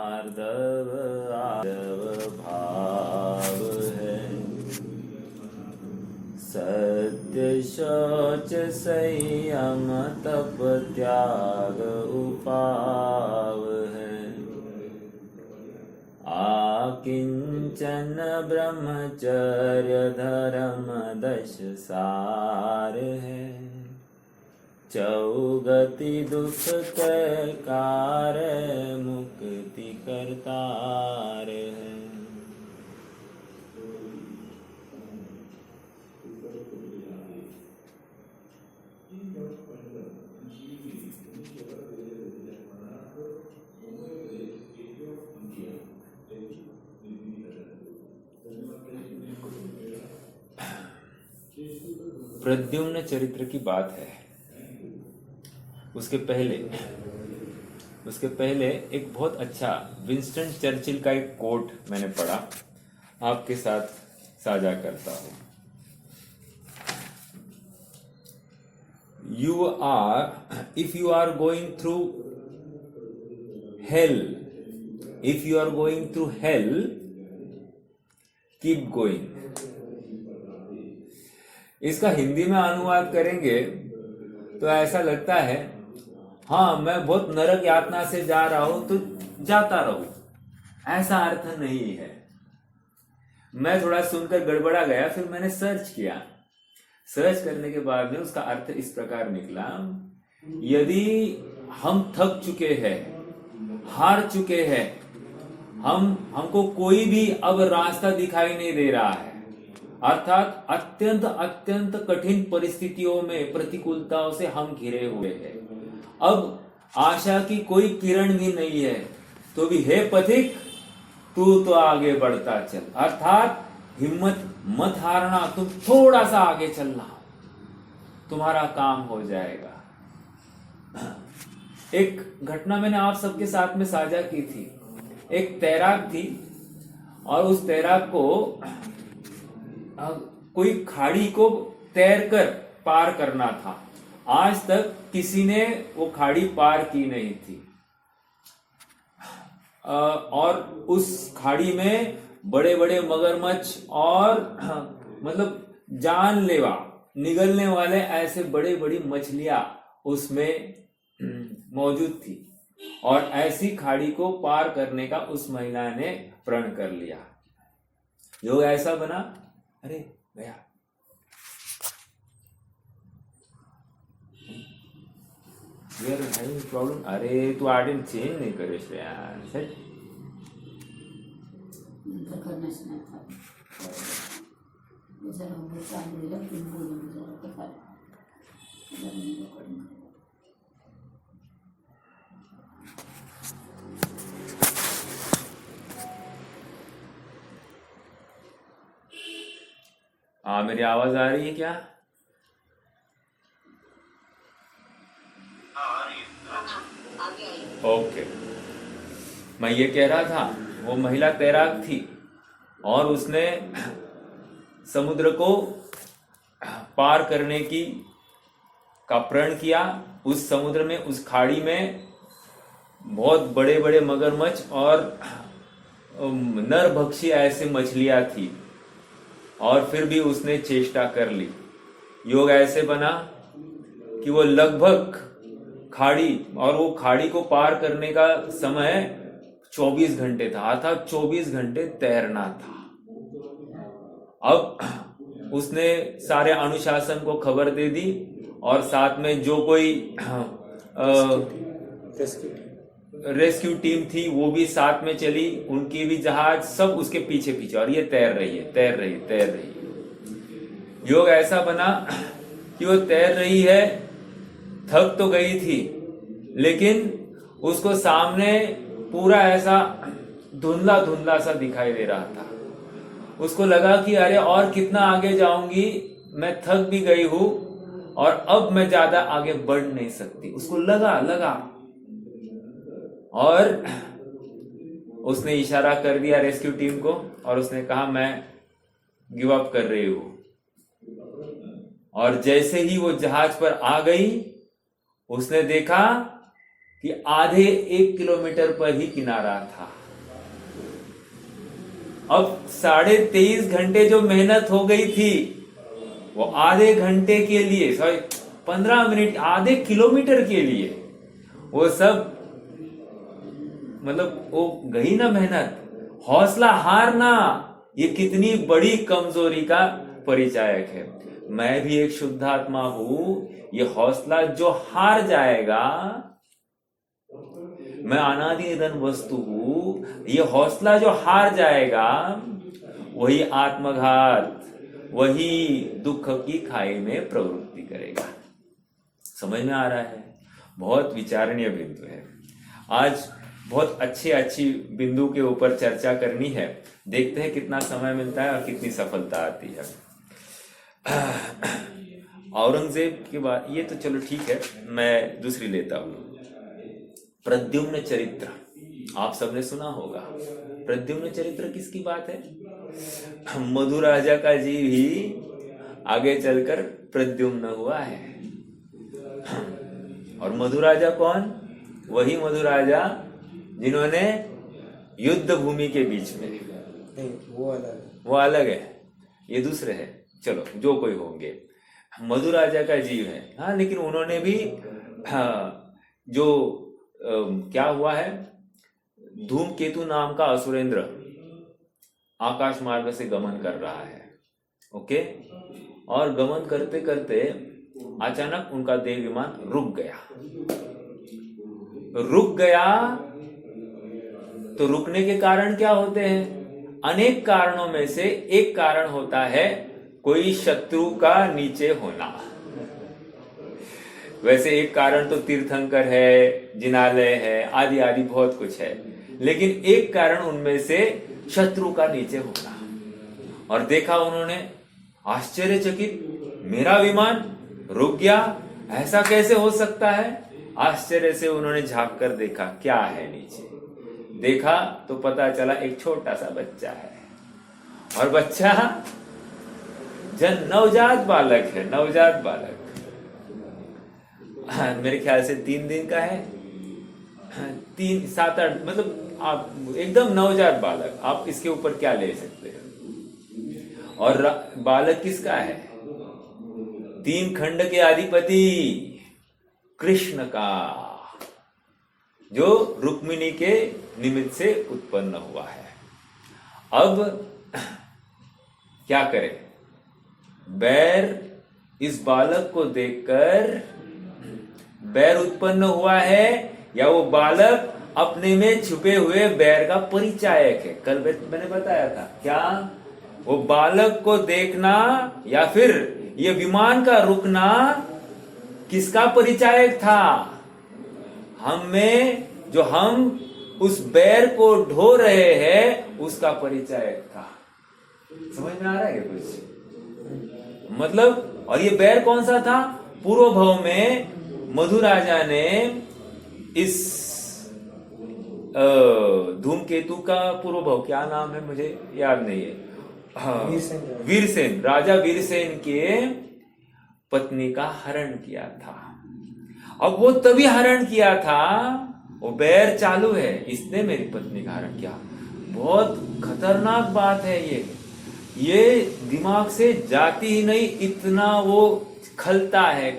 मार्दव आर्दव भाव है। सत्य शौच संयम तप त्याग उपाव है। आकिंचन ब्रह्मचर्य धर्म दश सार है। चौगति दुख के कार मुक्ति करतार है। प्रद्युम्न चरित्र की बात है। उसके पहले एक बहुत अच्छा विंस्टन चर्चिल का एक कोट मैंने पढ़ा, आपके साथ साझा करता हूं। If you are going through hell, keep going. इसका हिंदी में अनुवाद करेंगे तो ऐसा लगता है, हाँ मैं बहुत नरक यातना से जा रहा हूं तो जाता रहूं, ऐसा अर्थ नहीं है। मैं थोड़ा सुनकर गड़बड़ा गया, फिर मैंने सर्च किया। सर्च करने के बाद में उसका अर्थ इस प्रकार निकला, यदि हम थक चुके हैं, हार चुके हैं, हमको कोई भी अब रास्ता दिखाई नहीं दे रहा है, अर्थात अत्यंत कठिन परिस्थितियों में, प्रतिकूलताओं से हम घिरे हुए हैं, अब आशा की कोई किरण भी नहीं है, तो भी हे पथिक तू तो आगे बढ़ता चल, अर्थात हिम्मत मत हारना, तुम थोड़ा सा आगे चलना, तुम्हारा काम हो जाएगा। एक घटना मैंने आप सबके साथ में साझा की थी। एक तैराक थी और उस तैराक को कोई खाड़ी को तैरकर पार करना था। आज तक किसी ने वो खाड़ी पार की नहीं थी और उस खाड़ी में बड़े बड़े मगरमच्छ और मतलब जानलेवा निगलने वाले ऐसे बड़े बड़ी मछलियां उसमें मौजूद थी और ऐसी खाड़ी को पार करने का उस महिला ने प्रण कर लिया। योग ऐसा बना, अरे गया, प्रॉब्लम, अरे तू आर्डिन चेंज नहीं करे यार, हाँ मेरी आवाज आ रही है क्या? ओके, मैं ये कह रहा था, वो महिला तैराक थी और उसने समुद्र को पार करने का प्रण किया। उस समुद्र में, उस खाड़ी में बहुत बड़े बड़े मगरमच्छ और नरभक्षी ऐसे मछलियां थी और फिर भी उसने चेष्टा कर ली। योग ऐसे बना कि वो लगभग खाड़ी, और वो खाड़ी को पार करने का समय 24 घंटे था, अर्थात 24 घंटे तैरना था। अब उसने सारे अनुशासन को खबर दे दी और साथ में जो कोई रेस्क्यू टीम थी वो भी साथ में चली, उनकी भी जहाज, सब उसके पीछे पीछे, और ये तैर रही है। योग ऐसा बना कि वो तैर रही है, थक तो गई थी लेकिन उसको सामने पूरा ऐसा धुंधला सा दिखाई दे रहा था। उसको लगा कि अरे और कितना आगे जाऊंगी, मैं थक भी गई हूं और अब मैं ज्यादा आगे बढ़ नहीं सकती। उसको लगा और उसने इशारा कर दिया रेस्क्यू टीम को और उसने कहा मैं गिव अप कर रही हूं। और जैसे ही वो जहाज पर आ गई, उसने देखा कि कि आधे 1 किलोमीटर पर ही किनारा था। अब 23.5 घंटे जो मेहनत हो गई थी वो आधे घंटे के लिए, सॉरी 15 मिनट, आधे किलोमीटर के लिए, वो सब मतलब वो गई ना मेहनत। हौसला हारना ये कितनी बड़ी कमजोरी का परिचायक है। मैं भी एक शुद्धात्मा हूं, ये हौसला जो हार जाएगा, मैं अनादि निधन वस्तु हूं, ये हौसला जो हार जाएगा वही आत्मघात, वही दुख की खाई में प्रवृत्ति करेगा। समझ में आ रहा है? बहुत विचारणीय बिंदु है। आज बहुत अच्छी बिंदु के ऊपर चर्चा करनी है। देखते हैं कितना समय मिलता है और कितनी सफलता आती है। औरंगजेब की बात ये तो चलो ठीक है, मैं दूसरी लेता हूं। प्रद्युम्न चरित्र आप सबने सुना होगा। प्रद्युम्न चरित्र किसकी बात है? मधु राजा का जी भी आगे चलकर प्रद्युम्न हुआ है। और मधु राजा कौन? वही मधु राजा जिन्होंने युद्ध भूमि के बीच में, नहीं वो अलग है, ये दूसरे है। चलो जो कोई होंगे, मधु राजा का जीव है। हाँ, लेकिन उन्होंने भी जो क्या हुआ है, धूमकेतु नाम का असुरेंद्र आकाश मार्ग से गमन कर रहा है। ओके, और गमन करते करते अचानक उनका देह विमान रुक गया। तो रुकने के कारण क्या होते हैं? अनेक कारणों में से एक कारण होता है कोई शत्रु का नीचे होना। वैसे एक कारण तो तीर्थंकर है, जिनालय है, आदि आदि बहुत कुछ है, लेकिन एक कारण उनमें से शत्रु का नीचे होना। और देखा उन्होंने, आश्चर्यचकित, मेरा विमान रुक गया, ऐसा कैसे हो सकता है? आश्चर्य से उन्होंने झांक कर देखा क्या है नीचे। देखा तो पता चला एक छोटा सा बच्चा है, और बच्चा नवजात बालक है, नवजात बालक। मेरे ख्याल से 3 दिन का है, 3, 7, 8, मतलब आप एकदम नवजात बालक, आप इसके ऊपर क्या ले सकते हैं? और बालक किसका है? 3 खंड के अधिपति कृष्ण का, जो रुक्मिणी के निमित्त से उत्पन्न हुआ है। अब क्या करे? बैर इस बालक को देखकर बैर उत्पन्न हुआ है, या वो बालक अपने में छुपे हुए बैर का परिचायक है? कल मैंने बताया था क्या, वो बालक को देखना या फिर ये विमान का रुकना किसका परिचायक था? हम में जो हम उस बैर को ढो रहे हैं उसका परिचायक था। समझ में आ रहा है कुछ? मतलब, और ये बैर कौन सा था? पूर्व भव में मधु राजा ने इस धूमकेतु का पूर्व भव क्या नाम है मुझे याद नहीं है, वीरसेन, राजा वीरसेन के पत्नी का हरण किया था। अब वो तभी हरण किया था, वो बैर चालू है, इसने मेरी पत्नी का हरण किया। बहुत खतरनाक बात है ये दिमाग से जाती ही नहीं, इतना वो खलता है।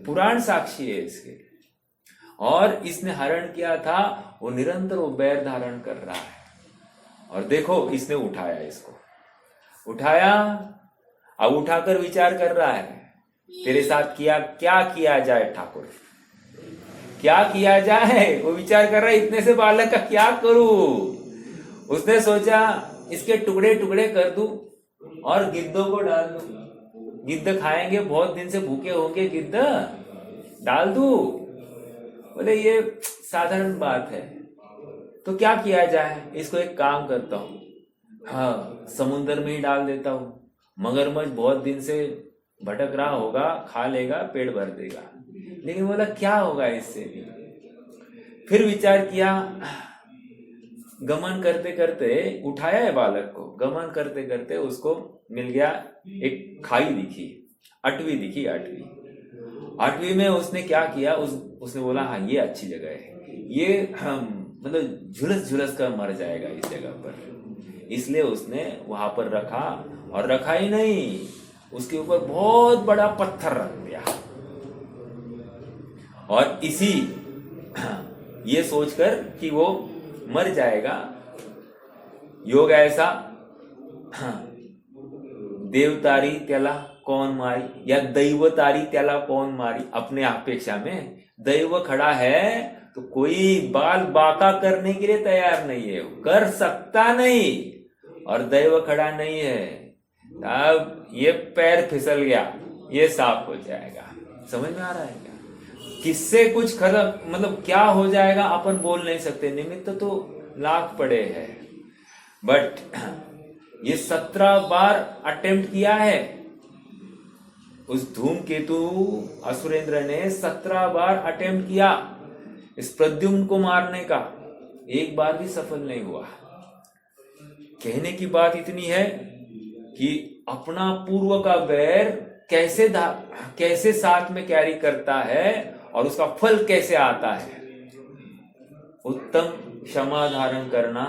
पुराण साक्षी है इसके। और इसने हरण किया था, वो निरंतर वो बैर धारण कर रहा है। और देखो इसने उठाया, इसको उठाया, अब उठाकर विचार कर रहा है तेरे साथ क्या किया जाए ठाकुर, क्या किया जाए? वो विचार कर रहा है इतने से बालक का क्या करूं। उसने सोचा इसके टुकड़े टुकड़े कर दूं और गिद्धों को डाल दूं, गिद्ध खाएंगे, बहुत दिन से भूखे होंगे, गिद्ध डाल दूं। बोले ये साधारण बात है, तो क्या किया जाए? इसको एक काम करता हूं, हाँ समुन्द्र में ही डाल देता हूं। मगरमच्छ बहुत दिन से भटक रहा होगा, खा लेगा, पेट भर देगा। लेकिन बोला क्या होगा इससे भी। फिर विचार किया, गमन करते करते उठाया है बालक को, गमन करते करते उसको मिल गया एक खाई दिखी, अटवी दिखी, अटवी। 8वीं में उसने क्या किया, उसने बोला हाँ ये अच्छी जगह है, ये मतलब झुलस झुलस कर मर जाएगा इस जगह पर, इसलिए उसने वहां पर रखा। और रखा ही नहीं, उसके ऊपर बहुत बड़ा पत्थर रख दिया, और इसी ये सोचकर कि वो मर जाएगा, योग ऐसा, देवतारी त्याला कौन मारी या दैवतारी त्याला कौन मारी। अपने अपेक्षा में दैव खड़ा है तो कोई बाल बाका करने के लिए तैयार नहीं है, कर सकता नहीं, और दैव खड़ा नहीं है, अब ये पैर फिसल गया, ये साफ हो जाएगा। समझ में आ रहा है क्या? किससे कुछ खत्म, मतलब क्या हो जाएगा अपन बोल नहीं सकते, निमित्त तो लाख पड़े हैं। बट ये 17 बार अटेम्प्ट किया है, उस धूमकेतु असुरेंद्र ने 17 बार अटेम्प्ट किया इस प्रद्युम्न को मारने का, एक बार भी सफल नहीं हुआ। कहने की बात इतनी है कि अपना पूर्व का वैर कैसे साथ में कैरी करता है और उसका फल कैसे आता है। उत्तम क्षमा धारण करना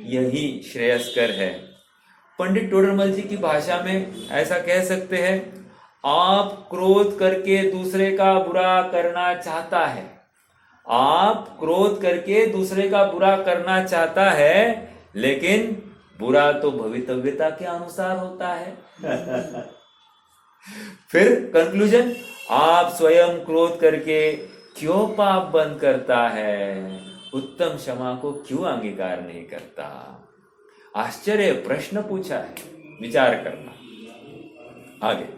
यही श्रेयस्कर है। पंडित टोडरमल जी की भाषा में ऐसा कह सकते हैं, आप क्रोध करके दूसरे का बुरा करना चाहता है, आप क्रोध करके दूसरे का बुरा करना चाहता है, लेकिन बुरा तो भवितव्यता के अनुसार होता है। फिर कंक्लूजन, आप स्वयं क्रोध करके क्यों पाप बंद करता है, उत्तम क्षमा को क्यों अंगीकार नहीं करता। आश्चर्य प्रश्न पूछा है, विचार करना। आगे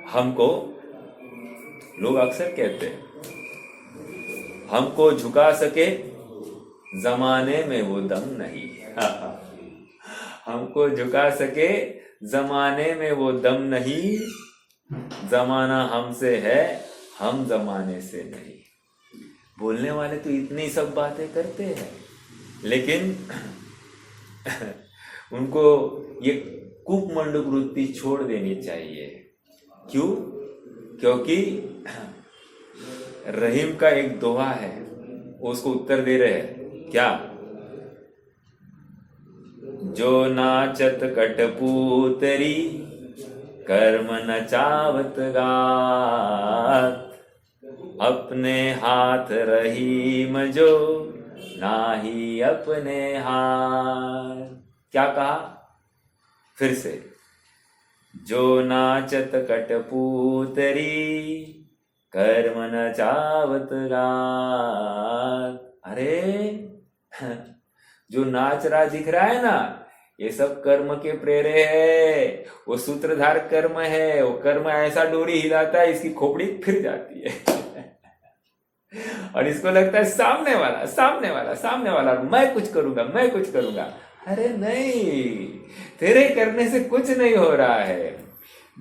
हमको लोग अक्सर कहते हैं, हमको झुका सके जमाने में वो दम नहीं। हमको झुका सके जमाने में वो दम नहीं, जमाना हमसे है, हम जमाने से नहीं। बोलने वाले तो इतनी सब बातें करते हैं, लेकिन उनको ये कूपमंडूक वृत्ति छोड़ देनी चाहिए। क्यों? क्योंकि रहीम का एक दोहा है, उसको उत्तर दे रहे हैं क्या, जो नाचत कटपुतरी कर्म न चावत गात, अपने हाथ रहीम जो नाही अपने हाथ। क्या कहा फिर से, जो नाचत कटपुतरी कर्म न चावत गात। अरे जो नाच रहा दिख रहा है ना, ये सब कर्म के प्रेरे है, वो सूत्रधार कर्म है। वो कर्म ऐसा डोरी हिलाता है, इसकी खोपड़ी फिर जाती है और इसको लगता है सामने वाला मैं कुछ करूंगा। अरे नहीं, तेरे करने से कुछ नहीं हो रहा है।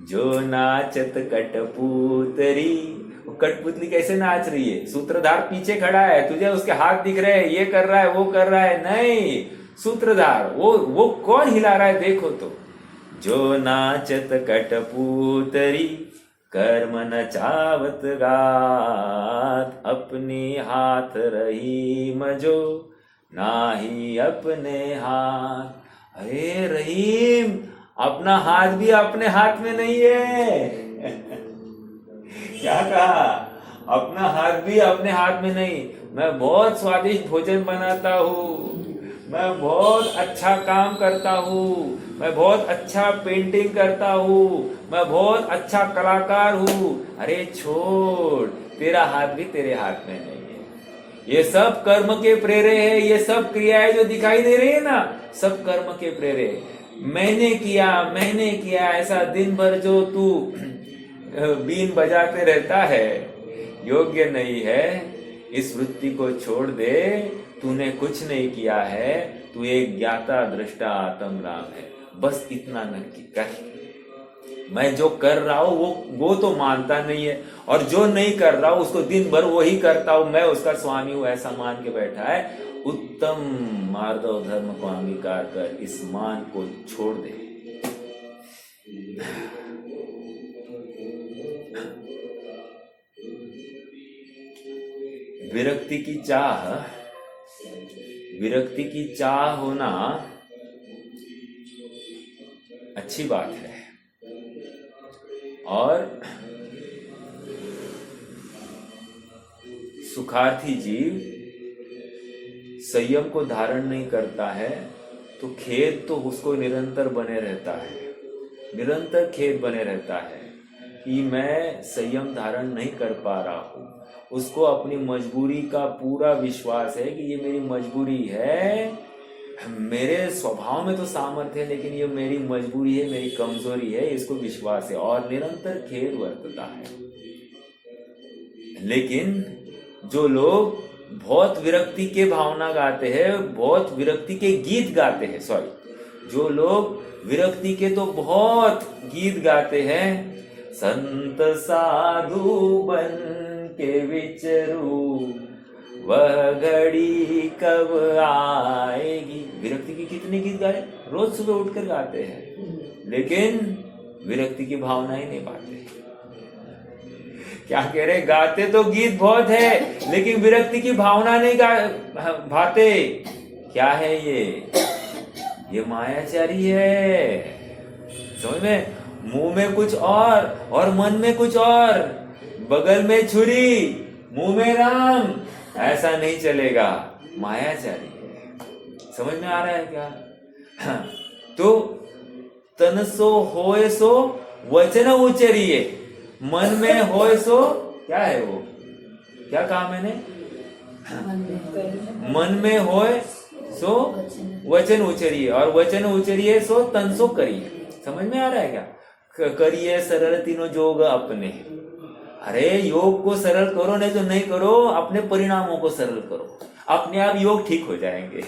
जो नाचत कटपुतरी, कठपुतली कैसे नाच रही है, सूत्रधार पीछे खड़ा है, तुझे उसके हाथ दिख रहे हैं, ये कर रहा है वो कर रहा है, नहीं, सूत्रधार वो कौन हिला रहा है देखो तो। जो नाचत कटपुतरी कर्म न चावत गात, अपनी हाथ रहीम जो नाही अपने हाथ। अरे रहीम, अपना हाथ भी अपने हाथ में नहीं है। क्या कहा? अपना हाथ भी अपने हाथ में नहीं। मैं बहुत स्वादिष्ट भोजन बनाता हूँ, मैं बहुत अच्छा काम करता हूँ, मैं बहुत अच्छा पेंटिंग करता हूँ, मैं बहुत अच्छा कलाकार हूँ। अरे छोड़, तेरा हाथ भी तेरे हाथ में नहीं है। ये सब कर्म के प्रेरे है, ये सब क्रियाएं जो दिखाई दे रही है ना, सब कर्म के प्रेरे। मैंने किया ऐसा दिन भर जो तू बीन बजाते रहता है, योग्य नहीं है। इस वृत्ति को छोड़ दे, तूने कुछ नहीं किया है, तू एक ज्ञाता दृष्टा आत्म राम है। बस इतना नक्की कर। मैं जो कर रहा हूं वो तो मानता नहीं है, और जो नहीं कर रहा हूं उसको दिन भर वही करता हूं, मैं उसका स्वामी हूं ऐसा मान के बैठा है। उत्तम मार्दव धर्म को अंगीकार कर, इस मान को छोड़ दे। विरक्ति की चाह होना अच्छी बात है। और सुखार्थी जीव संयम को धारण नहीं करता है तो खेद तो उसको निरंतर बने रहता है, निरंतर खेद बने रहता है कि मैं संयम धारण नहीं कर पा रहा हूं। उसको अपनी मजबूरी का पूरा विश्वास है कि ये मेरी मजबूरी है, मेरे स्वभाव में तो सामर्थ्य है लेकिन ये मेरी मजबूरी है, मेरी कमजोरी है, इसको विश्वास है और निरंतर खेद बरतता है। लेकिन जो लोग बहुत विरक्ति के भावना गाते हैं, बहुत विरक्ति के गीत गाते हैं, जो लोग विरक्ति के तो बहुत गीत गाते हैं, संत साधु बन के विचरू वह घड़ी कब आएगी। विरक्ति की कितने गीत गाए, रोज सुबह उठकर गाते हैं, लेकिन विरक्ति की भावना ही नहीं पाते। क्या कह रहे, गाते तो गीत बहुत है लेकिन विरक्ति की भावना नहीं भाते। क्या है ये मायाचारी है। समझ में, मुंह में कुछ और मन में कुछ और, बगल में छुरी मुंह में राम, ऐसा नहीं चलेगा, मायाचारी है। समझ में आ रहा है क्या? तो तन सो होए सो वचन उच्चरिए, मन में होए सो क्या है वो, क्या काम है ने? मन में होए सो वचन उच्चरिए और वचन उच्चरिए सो तन सो करिए। समझ में आ रहा है क्या? करिए सरल तीनों जोग अपने। अरे योग को सरल करो, नहीं तो नहीं करो, अपने परिणामों को सरल करो, अपने आप योग ठीक हो जाएंगे।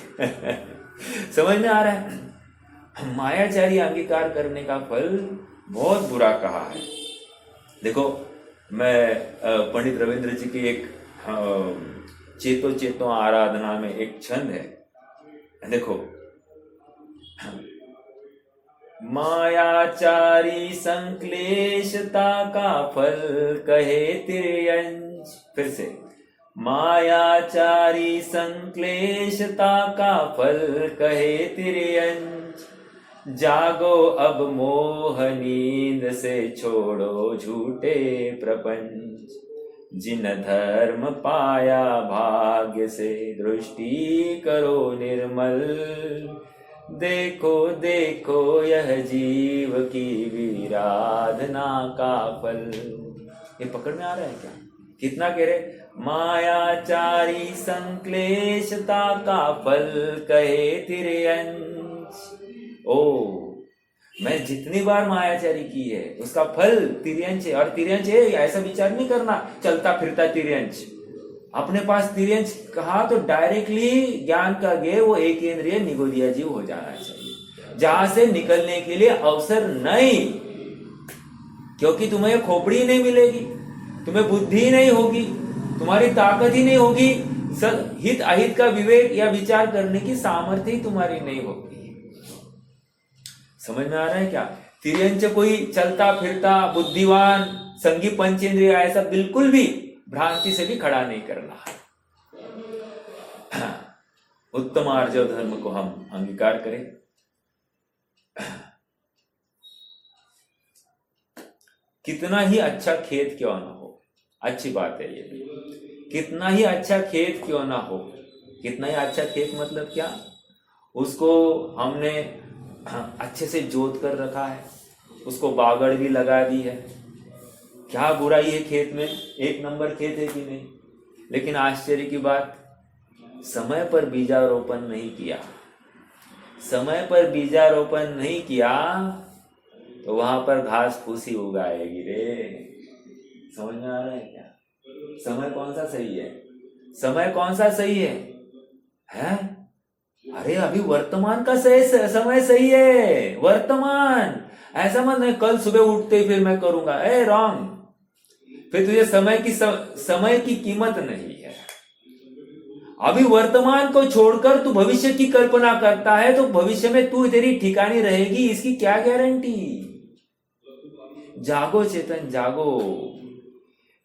समझ में आ रहा है? मायाचारी अंगीकार करने का फल बहुत बुरा कहा है। देखो, मैं पंडित रविंद्र जी की एक चेतो चेतो आराधना में एक छंद है, देखो, मायाचारी संक्लेशता का फल कहे तिर्यंच। फिर से, मायाचारी संक्लेशता का फल कहे तिर्यंच। जागो अब मोह नींद से, छोड़ो झूठे प्रपंच। जिन धर्म पाया भाग्य से, दृष्टि करो निर्मल। देखो देखो यह जीव की विराधना का फल। ये पकड़ में आ रहा है क्या? कितना कह रहे, मायाचारी संक्लेशता का फल कहे तिर्यंच। ओ, मैं जितनी बार मायाचारी की है उसका फल तिर्यंच है। और तिर्यंच है ऐसा विचार नहीं करना चलता फिरता तिर्यंच। अपने पास तिर्यंच कहा तो डायरेक्टली ज्ञान का गे वो एक इंद्रिय निगोदिया जीव हो जाना चाहिए, जहां से निकलने के लिए अवसर नहीं, क्योंकि तुम्हें खोपड़ी नहीं मिलेगी, तुम्हें बुद्धि नहीं होगी, तुम्हारी ताकत ही नहीं होगी, हित अहित का विवेक या विचार करने की सामर्थ्य ही तुम्हारी नहीं होगी। समझ में आ रहा है क्या? तिर्यंच कोई चलता फिरता बुद्धिवान संगी पंचेंद्रिय ऐसा बिल्कुल भी भ्रांति से भी खड़ा नहीं करना। उत्तम आर्जव धर्म को हम अंगीकार करें। कितना ही अच्छा खेत क्यों ना हो, अच्छी बात है ये भी, कितना ही अच्छा खेत क्यों ना हो। कितना ही अच्छा खेत मतलब क्या? उसको हमने अच्छे से जोत कर रखा है, उसको बागड़ भी लगा दी है, क्या बुराई है खेत में, एक नंबर खेत है कि नहीं। लेकिन आश्चर्य की बात, समय पर बीजारोपण नहीं किया, समय पर बीजारोपण नहीं किया तो वहां पर घास फूसी उगाएगी रे। समझ में आ रहा है क्या? समय कौन सा सही है? समय कौन सा सही है? अरे अभी वर्तमान का समय सही है, वर्तमान। ऐसा मत नहीं कल सुबह उठते ही फिर मैं करूंगा, रॉन्ग। फिर तुझे समय की कीमत नहीं है। अभी वर्तमान को छोड़कर तू भविष्य की कल्पना करता है तो भविष्य में तू तेरी ठिकानी रहेगी, इसकी क्या गारंटी? जागो चेतन, जागो।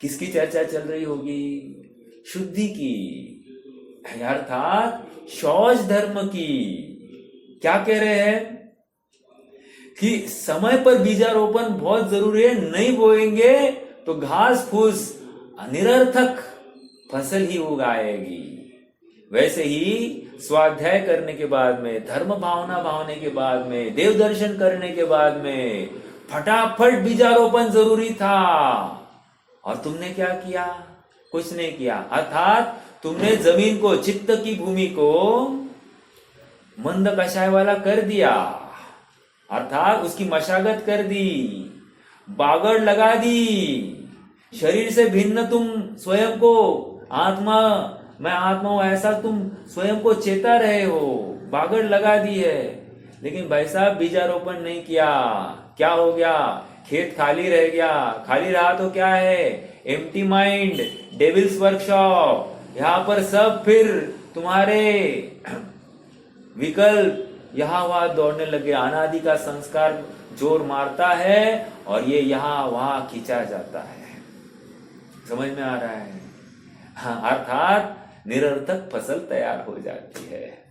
किसकी चर्चा चल रही होगी? शुद्धि की, अर्थात शौच धर्म की। क्या कह रहे हैं कि समय पर बीजारोपण बहुत जरूरी है, नहीं बोएंगे तो घास फूस निरर्थक फसल ही उगाएगी। वैसे ही स्वाध्याय करने के बाद में, धर्म भावना भावने के बाद में, देव दर्शन करने के बाद में फटाफट बीजारोपण जरूरी था। और तुमने क्या किया? कुछ नहीं किया। अर्थात तुमने जमीन को, चित्त की भूमि को मंद कषाय वाला कर दिया, अर्थात उसकी मशागत कर दी, बागड़ लगा दी। शरीर से भिन्न तुम स्वयं को आत्मा, मैं आत्मा हूं ऐसा तुम स्वयं को चेता रहे हो, बागड़ लगा दी है। लेकिन भाई साहब बीजारोपण नहीं किया, क्या हो गया? खेत खाली रह गया। खाली रहा तो क्या है? Empty mind, devils workshop. यहां पर सब फिर तुम्हारे विकल्प यहां वहां दौड़ने लगे। अनादि का संस्कार जोर मारता है और ये यहां वहां खींचा जाता है। समझ में आ रहा है? हाँ, अर्थात निरर्थक फसल तैयार हो जाती है,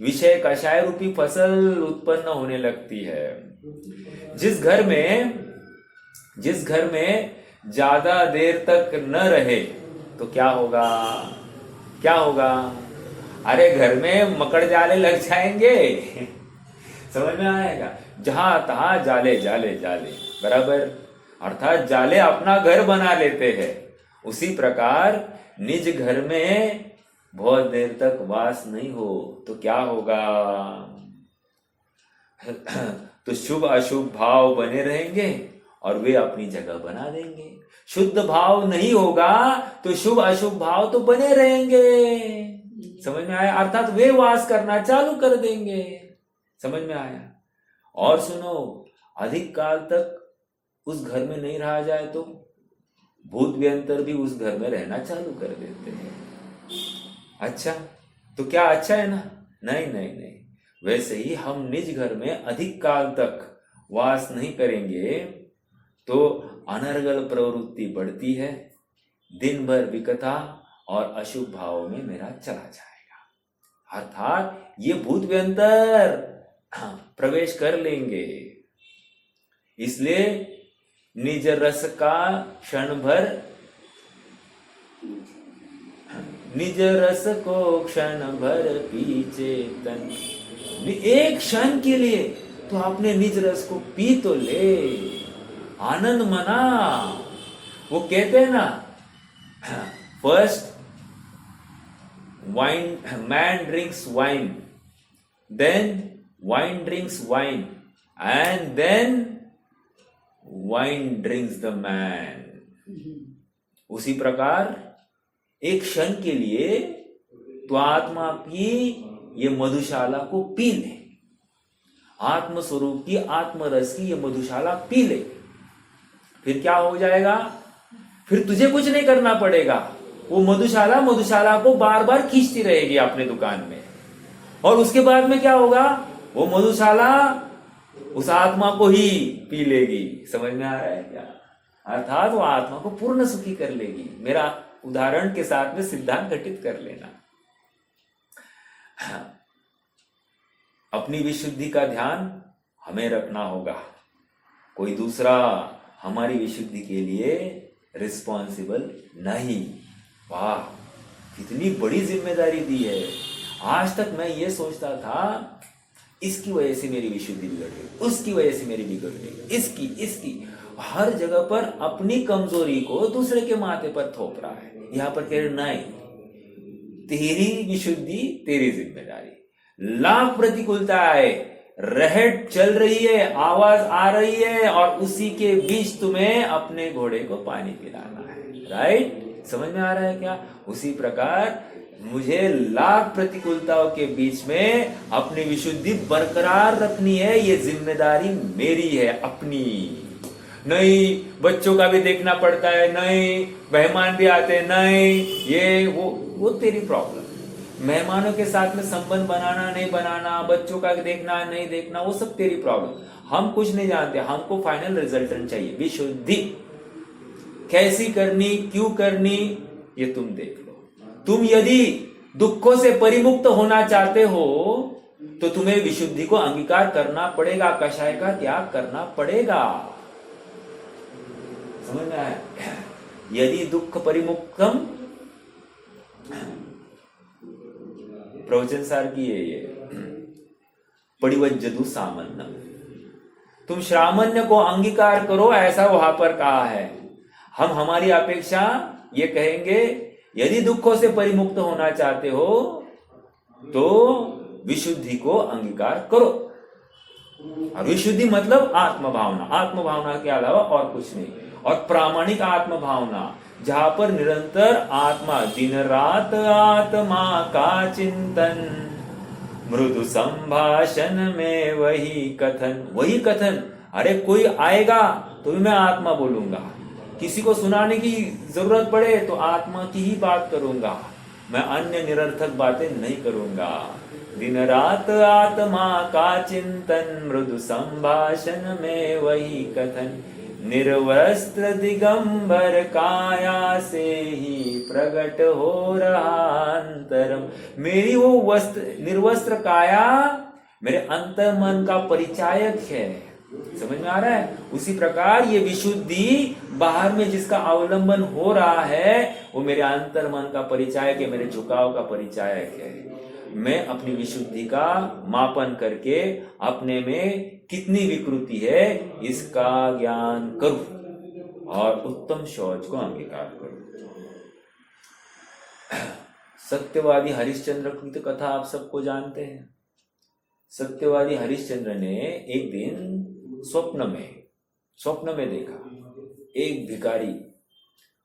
विषय कषाय रूपी फसल उत्पन्न होने लगती है। जिस घर में ज्यादा देर तक न रहे तो क्या होगा? क्या होगा? अरे घर में मकड़ जाले लग जाएंगे। समझ में आएगा? जहां तहां जाले जाले जाले, बराबर। अर्थात जाले अपना घर बना लेते हैं। उसी प्रकार निज घर में बहुत देर तक वास नहीं हो तो क्या होगा? तो शुभ अशुभ भाव बने रहेंगे और वे अपनी जगह बना देंगे। शुद्ध भाव नहीं होगा तो शुभ अशुभ भाव तो बने रहेंगे। समझ में आया? अर्थात वे वास करना चालू कर देंगे। समझ में आया? और सुनो, अधिक काल तक उस घर में नहीं रहा जाए तो भूत व्यंतर भी उस घर में रहना चालू कर देते हैं। अच्छा, तो क्या अच्छा है ना? नहीं नहीं नहीं। वैसे ही हम निज घर में अधिक काल तक वास नहीं करेंगे तो अनर्गल प्रवृत्ति बढ़ती है, दिन भर विकथा और अशुभ भाव में मेरा चला जाएगा। अर्थात ये भूत व्यंतर प्रवेश कर लेंगे। इसलिए निज रस का क्षण भर, निज रस को क्षण भर पीछे तन। एक क्षण के लिए तो आपने निज रस को पी तो ले, आनंद मना। वो कहते हैं ना, first wine, man drinks wine, then wine drinks wine, and then wine drinks the man. उसी प्रकार एक क्षण के लिए तो आत्मा की ये मधुशाला को पी ले, आत्म स्वरूप की, आत्मरस की ये मधुशाला पी ले। फिर क्या हो जाएगा? फिर तुझे कुछ नहीं करना पड़ेगा। वो मधुशाला को बार बार खींचती रहेगी अपने दुकान में। और उसके बाद में क्या होगा? वो मधुशाला उस आत्मा को ही पी लेगी। समझ में आ रहा है क्या? अर्थात वो आत्मा को पूर्ण सुखी कर लेगी। मेरा उदाहरण के साथ में सिद्धांत घटित कर लेना। अपनी विशुद्धि का ध्यान हमें रखना होगा, कोई दूसरा हमारी विशुद्धि के लिए रिस्पॉन्सिबल नहीं। वाह, कितनी बड़ी जिम्मेदारी दी है। आज तक मैं ये सोचता था इसकी वजह से मेरी विशुद्धि बिगड़ गई, उसकी वजह से मेरी बिगड़ गई, इसकी हर जगह पर अपनी कमजोरी को दूसरे के माथे पर थोप रहा है। यहां पर कह रहे नहीं, तेरी विशुद्धि तेरी जिम्मेदारी। लाख प्रतिकूलता आए, रहट चल रही है, आवाज आ रही है, और उसी के बीच तुम्हें अपने घोड़े को पानी पिलाना है। राइट? समझ में आ रहा है क्या? उसी प्रकार मुझे लाख प्रतिकूलताओं के बीच में अपनी विशुद्धि बरकरार रखनी है। ये जिम्मेदारी मेरी है, अपनी। नहीं, बच्चों का भी देखना पड़ता है, नहीं मेहमान भी आते हैं, नहीं ये वो तेरी प्रॉब्लम। मेहमानों के साथ में संबंध बनाना नहीं बनाना, बच्चों का देखना नहीं देखना, वो सब तेरी प्रॉब्लम। हम कुछ नहीं जानते, हमको फाइनल रिजल्टेंट चाहिए। विशुद्धि कैसी करनी, क्यों करनी, ये तुम देख लो। तुम यदि दुखों से परिमुक्त होना चाहते हो तो तुम्हें विशुद्धि को अंगीकार करना पड़ेगा, कषाय का त्याग करना पड़ेगा। समझ में आया? यदि दुख परिमुक्तम, प्रवचन सार की ये परिवज्जतु सामान्यम, तुम श्रामण्य को अंगीकार करो, ऐसा वहां पर कहा है। हम हमारी अपेक्षा ये कहेंगे, यदि दुखों से परिमुक्त होना चाहते हो तो विशुद्धि को अंगीकार करो। और विशुद्धि मतलब आत्मभावना, आत्मभावना के अलावा और कुछ नहीं। और प्रामाणिक आत्मभावना, जहां पर निरंतर आत्मा, दिन रात आत्मा का चिंतन, मृदु संभाषण में वही कथन, वही कथन। अरे कोई आएगा तो भी मैं आत्मा बोलूंगा, किसी को सुनाने की जरूरत पड़े तो आत्मा की ही बात करूंगा, मैं अन्य निरर्थक बातें नहीं करूंगा। दिन रात आत्मा का चिंतन, मृदु संभाषण में वही कथन, निर्वस्त्र दिगंबर काया से ही प्रकट हो रहा अंतरम। मेरी वो वस्त्र, निर्वस्त्र काया मेरे अंतर मन का परिचायक है। समझ में आ रहा है? उसी प्रकार ये विशुद्धि बाहर में जिसका अवलंबन हो रहा है वो मेरे अंतर मन का परिचायक है, मेरे झुकाव का परिचायक है। मैं अपनी विशुद्धि का मापन करके अपने में कितनी विकृति है इसका ज्ञान करूं और उत्तम शौच को अंगीकार करूं। सत्यवादी हरिश्चंद्र की तो कथा आप सबको जानते हैं। सत्यवादी हरिश्चंद्र ने एक दिन स्वप्न में देखा एक भिखारी,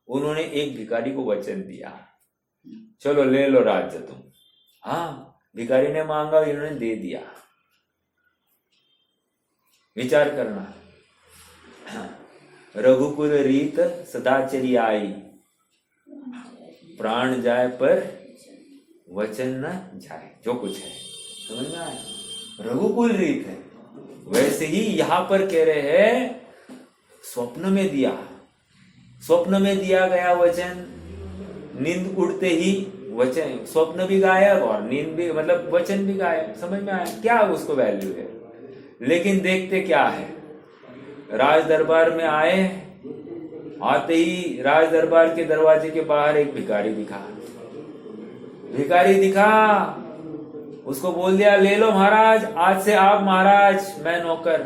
उन्होंने एक भिखारी को वचन दिया, चलो ले लो राज्य तुम। हाँ, भिखारी ने मांगा, इन्होंने दे दिया। विचार करना, रघुकुल रीत सदाचरी आई, प्राण जाए पर वचन न जाए, जो कुछ है। समझ में आया? रघुकुल रीत है। वैसे ही यहां पर कह रहे हैं, स्वप्न में दिया गया वचन, नींद उड़ते ही वचन, स्वप्न भी गायब और नींद भी, मतलब वचन भी गायब। समझ में आया? क्या उसको वैल्यू है? लेकिन देखते क्या है, राज दरबार में आए, आते ही राज दरबार के दरवाजे के बाहर एक भिखारी दिखा, उसको बोल दिया, ले लो महाराज, आज से आप महाराज, मैं नौकर।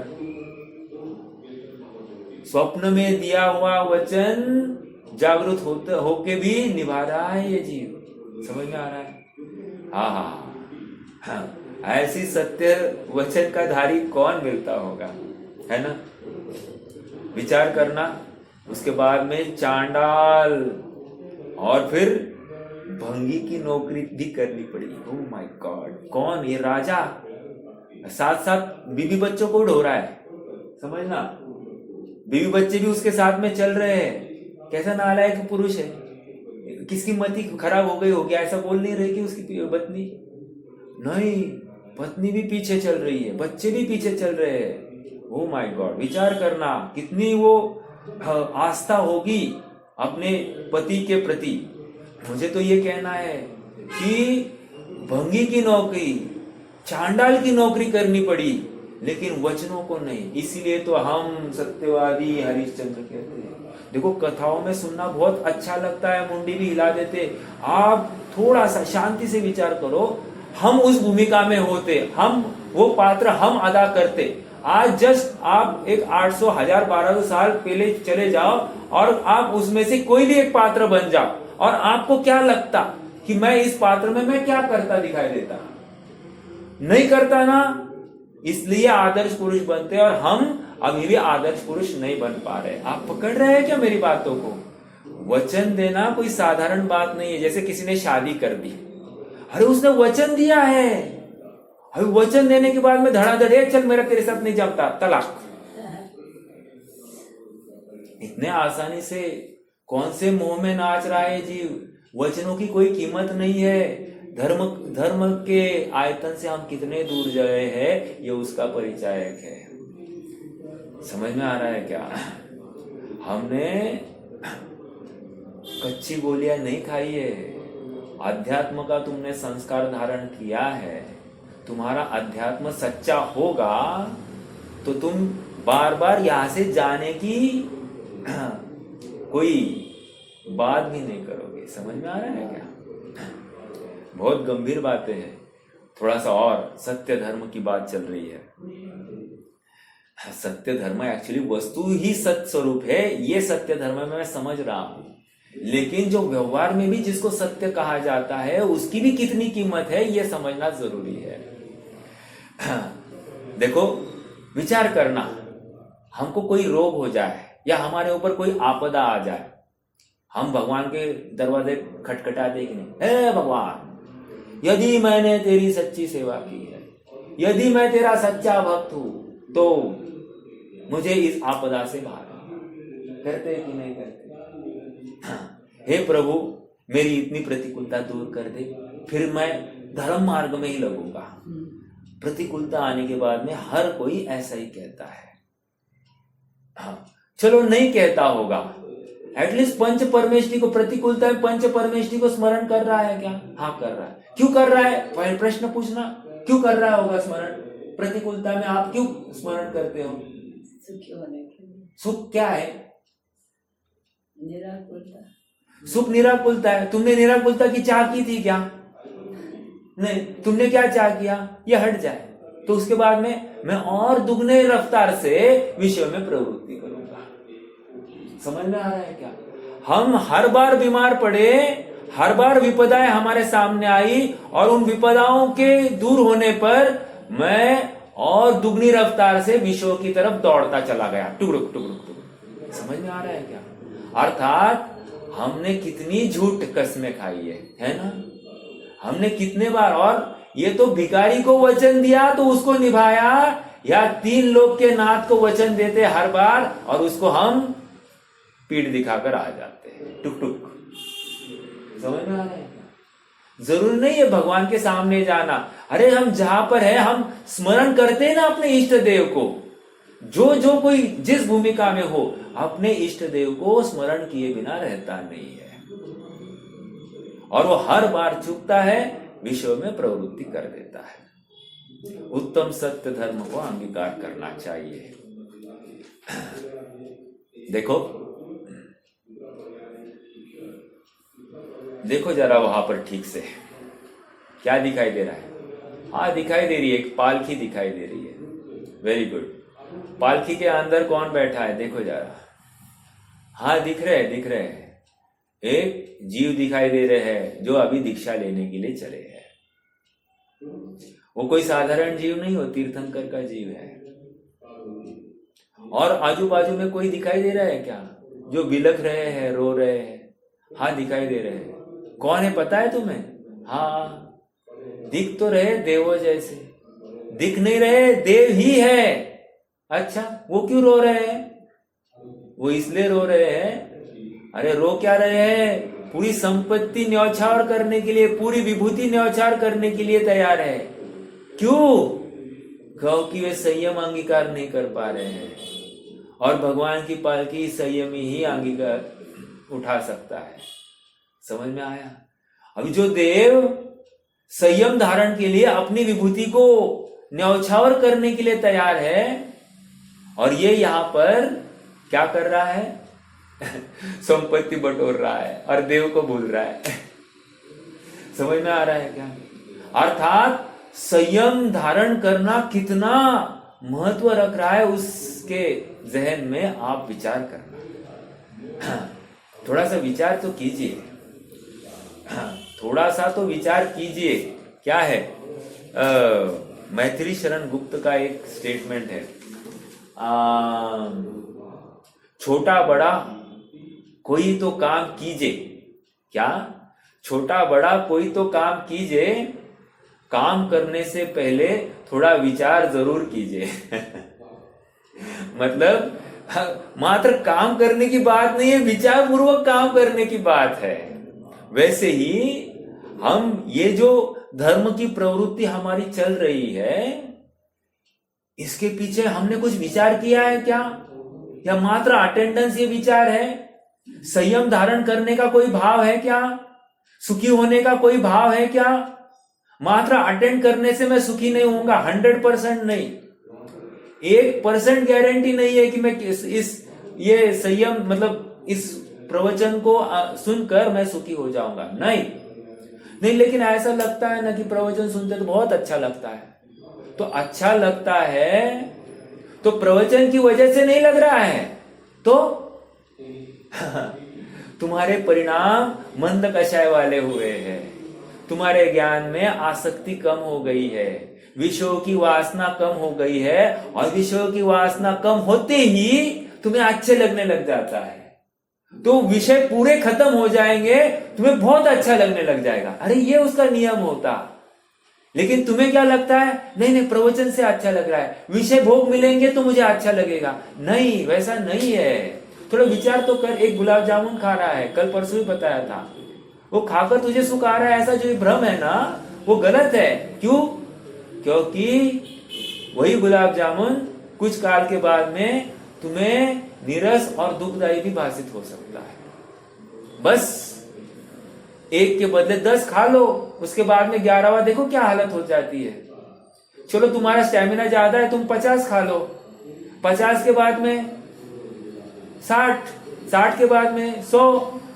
स्वप्न में दिया हुआ वचन जागृत होके भी निभा रहा है ये जीव। समझ में आ रहा है? हाँ, ऐसी सत्य वचन का धारी कौन मिलता होगा, है ना? विचार करना। उसके बाद में चांडाल और फिर भंगी की नौकरी भी करनी पड़ी। ओह माय गॉड, कौन? ये राजा साथ साथ बीवी बच्चों को ढो रहा है। समझना, बीवी बच्चे भी उसके साथ में चल रहे हैं। कैसा नालायक पुरुष है, किसकी मति खराब हो गई होगी, ऐसा बोल नहीं रही कि उसकी पत्नी नहीं, पत्नी भी पीछे चल रही है, बच्चे भी पीछे चल रहे हैं। ओह माय गॉड, विचार करना कितनी वो आस्था होगी अपने पति के प्रति। मुझे तो ये कहना है कि भंगी की नौकरी, चांडाल की नौकरी करनी पड़ी, लेकिन वचनों को नहीं। इसीलिए तो हम सत्यवादी हरिश्चंद्र कहते हैं। देखो, कथाओं में सुनना बहुत अच्छा लगता है, मुंडी भी हिला देते। आप थोड़ा सा शांति से विचार करो, हम उस भूमिका में होते, हम वो पात्र हम अदा करते। आज जस्ट आप एक 800, 1000, 1200 साल पहले चले जाओ और आप उसमें से कोई भी एक पात्र बन जाओ, और आपको क्या लगता कि मैं इस पात्र में मैं क्या करता दिखाई देता? नहीं करता ना। इसलिए आदर्श पुरुष बनते, और हम अभी भी आदर्श पुरुष नहीं बन पा रहे। आप पकड़ रहे हैं क्या मेरी बातों को? वचन देना कोई साधारण बात नहीं है। जैसे किसी ने शादी कर दी, अरे उसने वचन दिया है, अभी वचन देने के बाद में धड़ाधड़, चल मेरा तेरे साथ नहीं जमता, तलाक। इतने आसानी से कौन से मोह में नाच रहा है जीव। वचनों की कोई कीमत नहीं है। धर्म के आयतन से हम कितने दूर गए हैं, ये उसका परिचायक है। समझ में आ रहा है क्या? हमने कच्ची गोलियां नहीं खाई है, अध्यात्म का तुमने संस्कार धारण किया है, तुम्हारा अध्यात्म सच्चा होगा तो तुम बार बार यहां से जाने की कोई बात भी नहीं करोगे। समझ में आ रहा है क्या? बहुत गंभीर बातें हैं। थोड़ा सा और सत्य धर्म की बात चल रही है। सत्य धर्म एक्चुअली वस्तु ही सत्य स्वरूप है, ये सत्य धर्म में मैं समझ रहा हूं, लेकिन जो व्यवहार में भी जिसको सत्य कहा जाता है उसकी भी कितनी कीमत है ये समझना जरूरी है। देखो, विचार करना, हमको कोई रोग हो जाए या हमारे ऊपर कोई आपदा आ जाए, हम भगवान के दरवाजे खटखटाते कि नहीं? हे भगवान, यदि मैंने तेरी सच्ची सेवा की है, यदि मैं तेरा सच्चा भक्त हूं, तो मुझे इस आपदा से बाहर करते कि नहीं करते? हे प्रभु, मेरी इतनी प्रतिकूलता दूर कर दे, फिर मैं धर्म मार्ग में ही लगूंगा। प्रतिकूलता आने के बाद में हर कोई ऐसा ही कहता है। हाँ, चलो नहीं कहता होगा, एटलीस्ट पंच परमेष्टि को, प्रतिकूलता में पंच परमेष्टि को स्मरण कर रहा है क्या? हाँ, कर रहा है। क्यों कर रहा है? पहले प्रश्न पूछना, क्यों कर रहा होगा स्मरण? प्रतिकूलता में आप क्यों स्मरण करते हो? सुखी होने के लिए। सुख क्या है? निराकुलता। सुख निराकुलता है। तुमने निराकुलता की चाह की थी क्या? नहीं। तुमने क्या चाह किया? ये हट जाए, तो उसके बाद में मैं और दुगने रफ्तार से विषय में प्रवृत्ति करूंगा। समझ में आ रहा है क्या? हम हर बार बीमार पड़े, हर बार विपदाएं हमारे सामने आई, और उन विपदाओं के दूर होने पर मैं और दुगनी रफ्तार से विषयों की तरफ दौड़ता चला गया, टुकड़ुक टुकड़ुक टुकड़ुक। समझ में आ रहा है क्या? अर्थात हमने कितनी झूठ कसमें खाई है ना? हमने कितने बार, और ये तो भिखारी को वचन दिया तो उसको निभाया, या 3 लोग के नाथ को वचन देते हर बार और उसको हम पीठ दिखाकर आ जाते हैं, टुक टुक। समझ में आ रहा है? जरूरी नहीं है भगवान के सामने जाना। अरे हम जहां पर है, हम स्मरण करते हैं ना अपने इष्ट देव को। जो जो कोई जिस भूमिका में हो, अपने इष्ट देव को स्मरण किए बिना रहता नहीं है, और वो हर बार चूकता है, विषय में प्रवृत्ति कर देता है। उत्तम सत्य धर्म को अंगीकार करना चाहिए। देखो देखो जरा वहां पर ठीक से क्या दिखाई दे रहा है? हाँ, दिखाई दे रही है, एक पालकी दिखाई दे रही है। Very good. पालकी के अंदर कौन बैठा है? देखो जरा। हाँ, दिख रहे हैं। एक जीव दिखाई दे रहे हैं जो अभी दीक्षा लेने के लिए चले हैं। वो कोई साधारण जीव नहीं हो, तीर्थंकर का जीव है। और आजू बाजू में कोई दिखाई दे रहा है क्या, जो बिलख रहे हैं, रो रहे हैं? हाँ, दिखाई दे रहे हैं। कौन है पता है तुम्हें? हाँ, दिख तो रहे देवों जैसे, दिख नहीं रहे, देव ही है। अच्छा, वो क्यों रो रहे हैं? वो इसलिए रो रहे हैं, अरे रो क्या रहे हैं? पूरी संपत्ति न्यौछावर करने के लिए, पूरी विभूति न्यौछावर करने के लिए तैयार है। क्यों? क्योंकि वे संयम अंगीकार नहीं कर पा रहे हैं, और भगवान की पालकी संयमी ही अंगीकार उठा सकता है। समझ में आया? अभी जो देव संयम धारण के लिए अपनी विभूति को न्यौछावर करने के लिए तैयार है, और ये यहां पर क्या कर रहा है? संपत्ति बटोर रहा है और देव को भूल रहा है। समझ में आ रहा है क्या? अर्थात संयम धारण करना कितना महत्व रख रहा है, उसके जहन में आप विचार करना। थोड़ा सा विचार तो कीजिए, थोड़ा सा तो विचार कीजिए। क्या है? मैथिली शरण गुप्त का एक स्टेटमेंट है, छोटा बड़ा कोई तो काम कीजिए। क्या? छोटा बड़ा कोई तो काम कीजिए, काम करने से पहले थोड़ा विचार जरूर कीजिए। मतलब मात्र काम करने की बात नहीं है, विचार पूर्वक काम करने की बात है। वैसे ही हम ये जो धर्म की प्रवृत्ति हमारी चल रही है, इसके पीछे हमने कुछ विचार किया है क्या, या मात्र अटेंडेंस ये विचार है? संयम धारण करने का कोई भाव है क्या? सुखी होने का कोई भाव है क्या? मात्र अटेंड करने से मैं सुखी नहीं होऊंगा, 100% नहीं, 1% गारंटी नहीं है कि मैं ये संयम मतलब इस प्रवचन को सुनकर मैं सुखी हो जाऊंगा, नहीं। लेकिन ऐसा लगता है ना कि प्रवचन सुनते तो बहुत अच्छा लगता है। तो अच्छा लगता है तो प्रवचन की वजह से नहीं लग रहा है, तो तुम्हारे परिणाम मंद कषाय वाले हुए हैं, तुम्हारे ज्ञान में आसक्ति कम हो गई है, विषयों की वासना कम हो गई है, और विषयों की वासना कम होते ही तुम्हें अच्छे लगने लग जाता है। तो विषय पूरे खत्म हो जाएंगे, तुम्हें बहुत अच्छा लगने लग जाएगा। अरे ये उसका नियम होता। लेकिन तुम्हें क्या लगता है? नहीं, प्रवचन से अच्छा लग रहा है, विषय भोग मिलेंगे तो मुझे अच्छा लगेगा। नहीं, वैसा नहीं है। थोड़ा विचार तो कर। एक गुलाब जामुन खा रहा है, कल परसों ही बताया था, वो खाकर तुझे सुख आ रहा है, ऐसा जो भ्रम है ना, वो गलत है। क्यों? क्योंकि वही गुलाब जामुन कुछ काल के बाद में तुम्हें नीरस और दुखदायी भी भाषित हो सकता है। बस एक के बदले 10 खा लो, उसके बाद में 11वां देखो क्या हालत हो जाती है। चलो तुम्हारा स्टेमिना ज्यादा है, तुम 50 खा लो, 50 के बाद में 60 के बाद में 100।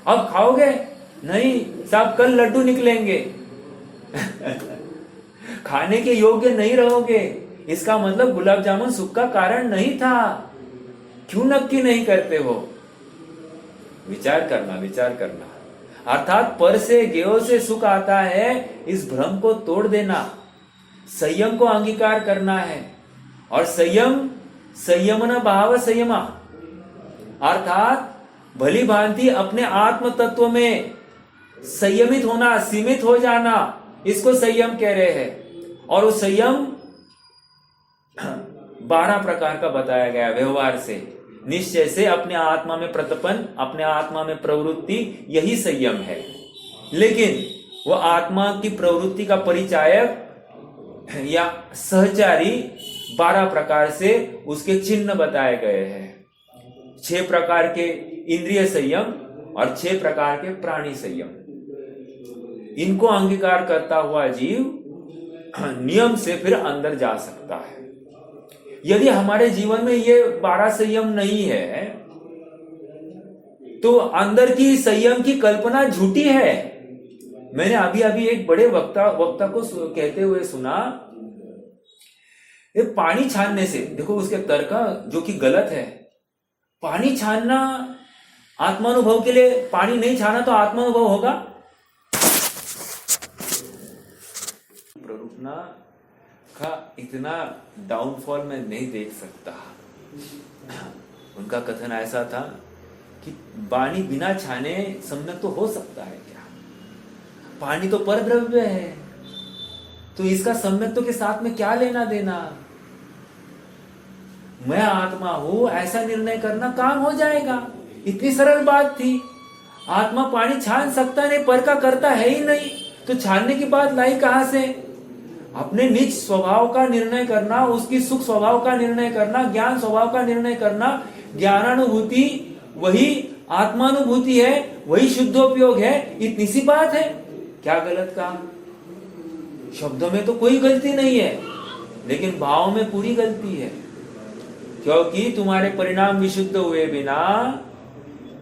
अब खाओगे नहीं, सब कल लड्डू निकलेंगे खाने के योग्य नहीं रहोगे। इसका मतलब गुलाब जामुन सुख का कारण नहीं था। क्यों नक्की नहीं करते हो? विचार करना। अर्थात पर से ज्ञेय से सुख आता है, इस भ्रम को तोड़ देना, संयम को अंगीकार करना है। और संयमन भाव संयमा, अर्थात भली भांति अपने आत्म तत्व में संयमित होना, सीमित हो जाना, इसको संयम कह रहे हैं। और वो संयम 12 प्रकार का बताया गया। व्यवहार से, निश्चय से, अपने आत्मा में प्रतपन, अपने आत्मा में प्रवृत्ति, यही संयम है। लेकिन वो आत्मा की प्रवृत्ति का परिचायक या सहचारी 12 प्रकार से उसके चिन्ह बताए गए हैं। 6 प्रकार के इंद्रिय संयम और 6 प्रकार के प्राणी संयम। इनको अंगीकार करता हुआ जीव नियम से फिर अंदर जा सकता है। यदि हमारे जीवन में ये 12 संयम नहीं है तो अंदर की संयम की कल्पना झूठी है। मैंने अभी एक बड़े वक्ता को कहते हुए सुना, ये पानी छानने से, देखो उसके तर्क जो कि गलत है, पानी छानना आत्मानुभव के लिए, पानी नहीं छाना तो आत्मानुभव होगा? प्ररूपना का इतना डाउनफॉल मैं नहीं देख सकता। उनका कथन ऐसा था कि पानी बिना छाने सम्यक तो हो सकता है क्या? पानी तो परद्रव्य है, तो इसका सम्यक्त्व के साथ में क्या लेना देना? मैं आत्मा हूं ऐसा निर्णय करना काम हो जाएगा। इतनी सरल बात थी। आत्मा पानी छान सकता नहीं, पर का करता है ही नहीं, तो छानने की बात लाई कहां से? अपने निज स्वभाव का निर्णय करना, उसकी सुख स्वभाव का निर्णय करना, ज्ञान स्वभाव का निर्णय करना। ज्ञानानुभूति वही आत्मानुभूति है, वही शुद्धोपयोग है। इतनी सी बात है, क्या गलत कहा? शब्दों में तो कोई गलती नहीं है, लेकिन भाव में पूरी गलती है। क्योंकि तुम्हारे परिणाम विशुद्ध हुए बिना,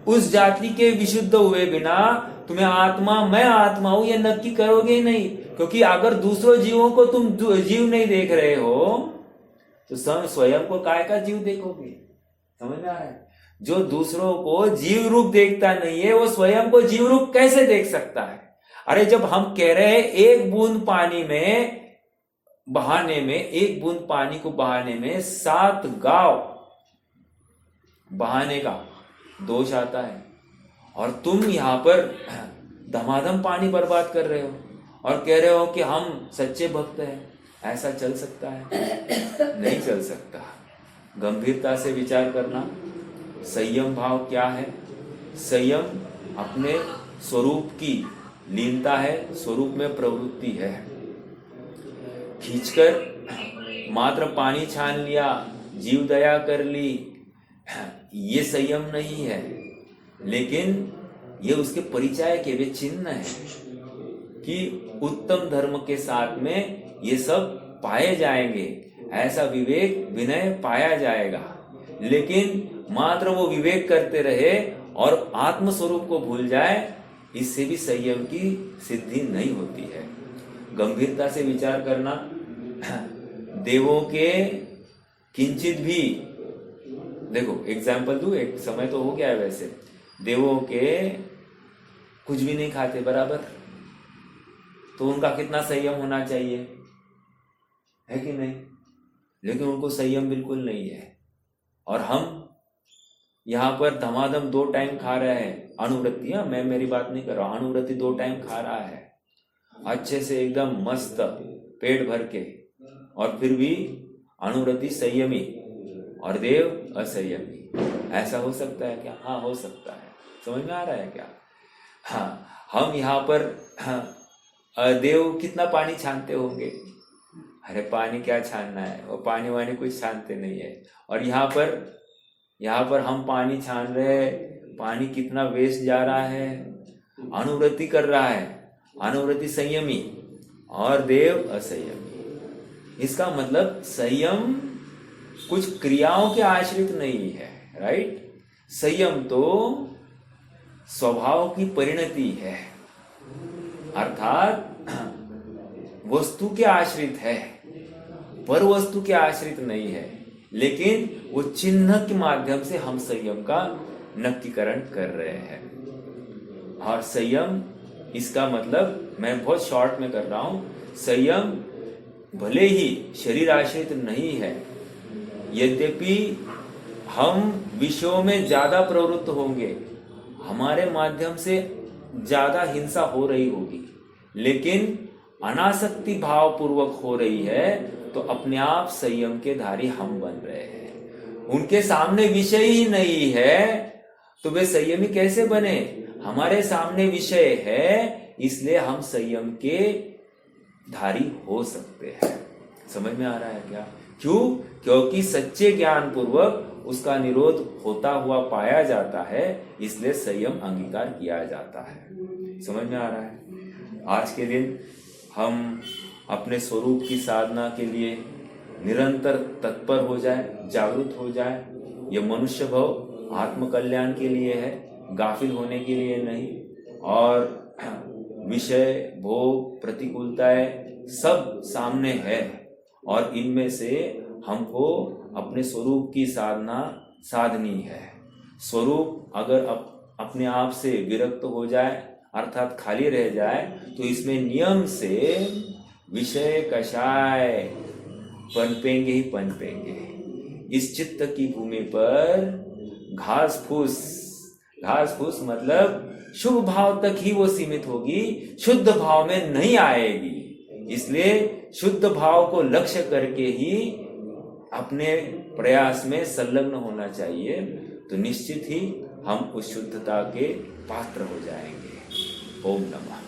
उस जाति के विशुद्ध हुए बिना तुम्हें आत्मा, मैं आत्मा हूं ये नक्की करोगे ही नहीं। क्योंकि अगर दूसरों जीवों को तुम जीव नहीं देख रहे हो तो स्वयं को काय का जीव देखोगे? समझ में आ रहा है? जो दूसरों को जीव रूप देखता नहीं है, वो स्वयं को जीव रूप कैसे देख सकता है? अरे जब हम कह रहे हैं एक बूंद पानी में बहाने में, एक बूंद पानी को बहाने में 7 गांव बहाने का दोष आता है, और तुम यहां पर धमाधम पानी बर्बाद कर रहे हो और कह रहे हो कि हम सच्चे भक्त हैं। ऐसा चल सकता है? नहीं चल सकता। गंभीरता से विचार करना। संयम भाव क्या है? संयम अपने स्वरूप की लीनता है, स्वरूप में प्रवृत्ति है। खींचकर मात्र पानी छान लिया, जीव दया कर ली, ये संयम नहीं है, लेकिन ये उसके परिचय के वे चिन्ह है। कि उत्तम धर्म के साथ में ये सब पाए जाएंगे, ऐसा विवेक विनय पाया जाएगा। लेकिन मात्र वो विवेक करते रहे और आत्म स्वरूप को भूल जाए, इससे भी संयम की सिद्धि नहीं होती है। गंभीरता से विचार करना, देवों के किंचित भी, देखो एग्जाम्पल दूं, एक समय तो हो गया है वैसे, देवों के कुछ भी नहीं खाते बराबर, तो उनका कितना संयम होना चाहिए, है कि नहीं? लेकिन उनको संयम बिल्कुल नहीं है। और हम यहाँ पर धमाधम 2 टाइम खा रहे हैं, अनुवृत्ति, मैं मेरी बात नहीं कर रहा, अनुवृत्ति 2 टाइम खा रहा है अच्छे से एकदम मस्त पेट भर के, और फिर भी अनुवृत्ति संयमी और देव असंयमी। ऐसा हो सकता है क्या? हाँ हो सकता है। समझ में आ रहा है क्या? हाँ, हम यहाँ पर देव कितना पानी छानते होंगे? अरे पानी क्या छानना है, वो पानी वानी कुछ छानते नहीं है। और यहाँ पर हम पानी छान रहे, पानी कितना वेस्ट जा रहा है, अनुवृत्ति कर रहा है, अनुवृत्ति संयमी और देव असंयमी। इसका मतलब संयम कुछ क्रियाओं के आश्रित नहीं है, राइट? संयम तो स्वभाव की परिणति है, अर्थात वस्तु के आश्रित है, पर वस्तु के आश्रित नहीं है। लेकिन वो चिन्ह के माध्यम से हम संयम का नक्कीकरण कर रहे हैं। और संयम, इसका मतलब मैं बहुत शॉर्ट में कर रहा हूं, संयम भले ही शरीर आश्रित नहीं है, यद्यपि हम विषयों में ज्यादा प्रवृत्त होंगे, हमारे माध्यम से ज्यादा हिंसा हो रही होगी, लेकिन अनासक्ति भाव पूर्वक हो रही है, तो अपने आप संयम के धारी हम बन रहे हैं। उनके सामने विषय ही नहीं है तो वे संयमी कैसे बने? हमारे सामने विषय है, इसलिए हम संयम के धारी हो सकते हैं। समझ में आ रहा है क्या? क्यों? क्योंकि सच्चे ज्ञान पूर्वक उसका निरोध होता हुआ पाया जाता है, इसलिए संयम अंगीकार किया जाता है। समझ में आ रहा है? आज के दिन हम अपने स्वरूप की साधना के लिए निरंतर तत्पर हो जाए, जागरूक हो जाए। यह मनुष्य भव आत्म कल्याण के लिए है, गाफिल होने के लिए नहीं। और विषय, भोग, प्रतिकूलताएं सब सामने है, और इनमें से हमको अपने स्वरूप की साधना साधनी है। स्वरूप अगर अपने आप से विरक्त हो जाए, अर्थात खाली रह जाए, तो इसमें नियम से विषय कषाय पनपेंगे ही पनपेंगे। इस चित्त की भूमि पर घास फूस मतलब शुभ भाव तक ही वो सीमित होगी, शुद्ध भाव में नहीं आएगी। इसलिए शुद्ध भाव को लक्ष्य करके ही अपने प्रयास में संलग्न होना चाहिए, तो निश्चित ही हम उस शुद्धता के पात्र हो जाएंगे। ओम नमः।